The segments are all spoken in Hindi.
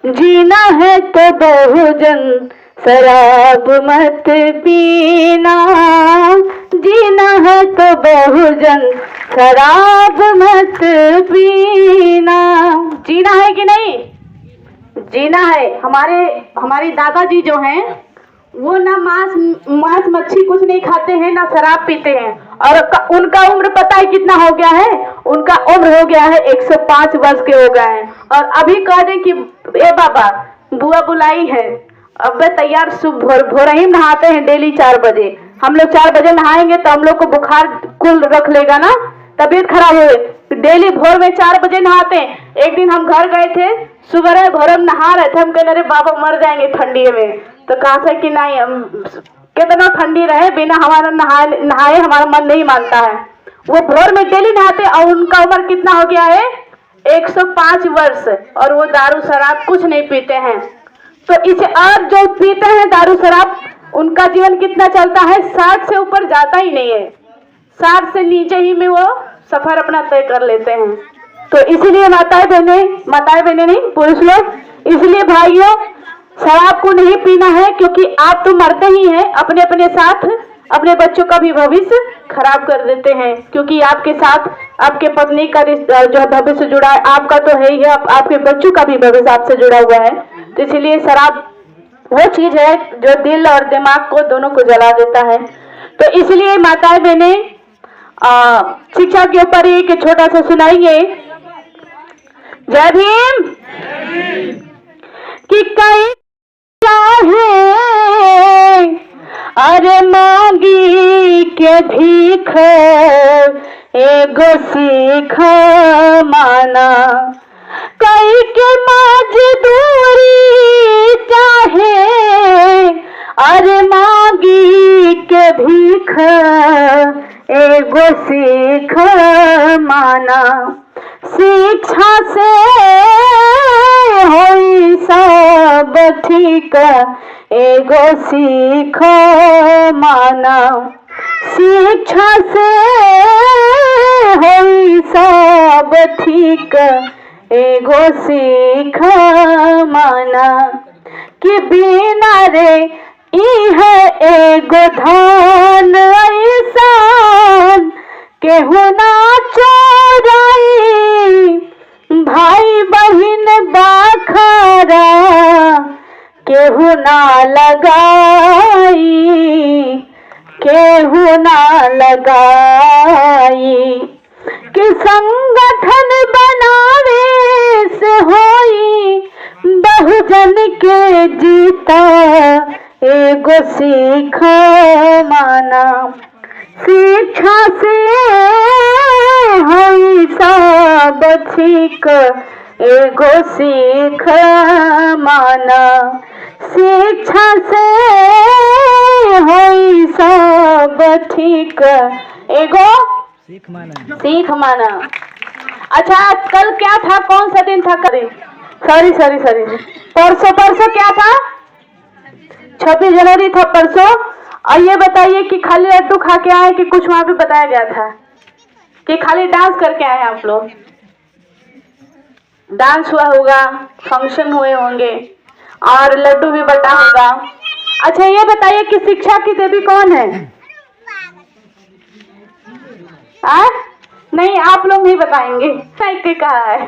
जीना है तो बहुजन शराब मत पीना, जीना है तो बहुजन शराब मत पीना। जीना है कि नहीं? जीना है। हमारी दादाजी जो हैं वो ना मांस मच्छी कुछ नहीं खाते हैं, ना शराब पीते हैं। और उनका उम्र पता है कितना हो गया है? उनका उम्र हो गया है 105 वर्ष के हो गए हैं। और अभी कह दें कि ए बाबा बुआ बुलाई है, अब तैयार भोर ही नहाते हैं डेली 4 बजे। हम लोग 4 बजे नहाएंगे तो हम लोग को बुखार कुल रख लेगा ना, तबीयत खराब हो। डेली भोर में 4 बजे नहाते हैं। एक दिन हम घर गए थे, सुबह भोर में नहा रहे थे, हम कह अरे बाबा मर जाएंगे ठंडी में। तो कहा था कि नहीं, हम कितना ठंडी रहे बिना हमारा नहाए हमारा मन नहीं मानता है। वो भोर में डेली नहाते और उनका उम्र कितना हो गया है? 105 वर्ष। और वो दारू शराब कुछ नहीं पीते हैं। तो इसे और जो पीते हैं दारू शराब, उनका जीवन कितना चलता है? 60 से ऊपर जाता ही नहीं है। 60 से नीचे ही में वो सफर अपना तय कर लेते हैं। तो इसीलिए माताएं बहनें नहीं, पुरुष लोग, इसलिए भाइयों शराब को नहीं पीना है, क्योंकि आप तो मरते ही हैं, अपने अपने साथ अपने बच्चों का भी भविष्य खराब कर देते हैं। क्योंकि आपके साथ आपके पत्नी का जो भविष्य जुड़ा है, आपका तो है ही है, आपके बच्चों का भी भविष्य आपसे जुड़ा हुआ है। तो इसलिए शराब वो चीज है जो दिल और दिमाग को दोनों को जला देता है। तो इसलिए माताएं बहनें शिक्षा के ऊपर एक छोटा सा सुनाइए। जय भीम। कि कई है अरे मांगी के भीख एगो सीख माना, कई के मजदूरी चाहे अरे मांगी के भीख एगो सीख माना। शिक्षा से होई सब ठीक एगो सीख माना, शिक्षा से होई सब ठीक एगो सीख माना। कि बिना रे इह एगो धन ऐसान केहू ना चोराई, भाई बहिन बाखरा केहू ना लगाई, केहू ना लगाई। कि संगठन बनावे से होई बहुजन के जीता एगो सीख माना। शिक्षा से होई सब ठीक एगो सीख माना, शिक्षा से होई सब ठीक एगो सीख माना। अच्छा, कल क्या था? कौन सा दिन था? कल सॉरी परसों क्या था? 26 जनवरी था परसों। और ये बताइए कि खाली लड्डू खा के आए कि कुछ वहां पे बताया गया था? कि खाली डांस करके आए आप लोग? डांस हुआ होगा, फंक्शन हुए होंगे और लड्डू भी बटा होगा। अच्छा, ये बताइए कि शिक्षा की देवी कौन है? नहीं, आप लोग नहीं बताएंगे। के कहा है?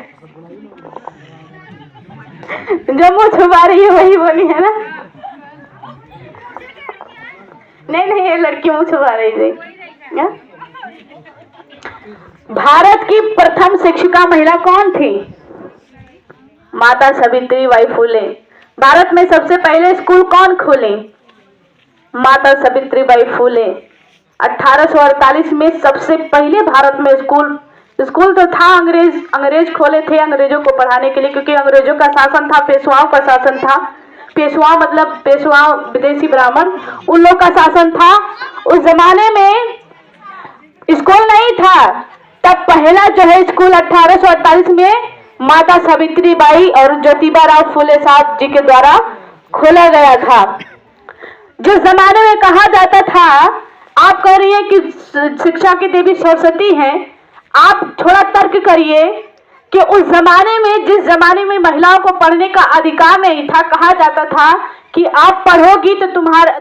जो मुँह छुपा रही है वही बोली है ना? नहीं, ये लड़की मुँह छुपा रही थी। भारत की प्रथम शिक्षिका महिला कौन थी? माता सावित्रीबाई फुले। भारत में सबसे पहले स्कूल कौन खोले? माता सावित्रीबाई फुले। 1848 में सबसे पहले भारत में स्कूल तो था, अंग्रेज खोले थे अंग्रेजों को पढ़ाने के लिए, क्योंकि अंग्रेजों का शासन था, पेशवाओं का शासन था। पेशवा विदेशी ब्राह्मण, उन लोग का शासन था। उस जमाने में स्कूल नहीं था, तब पहला जो है स्कूल 1848 में माता सावित्रीबाई और ज्योतिबा राव फुले साहब जी के द्वारा खोला गया था। जिस जमाने में कहा जाता था, आप कह रही है कि शिक्षा की देवी सरस्वती हैं, आप थोड़ा तर्क करिए कि उस जमाने में, जिस जमाने में महिलाओं को पढ़ने का अधिकार नहीं था, कहा जाता था कि आप पढ़ोगी तो तुम्हारा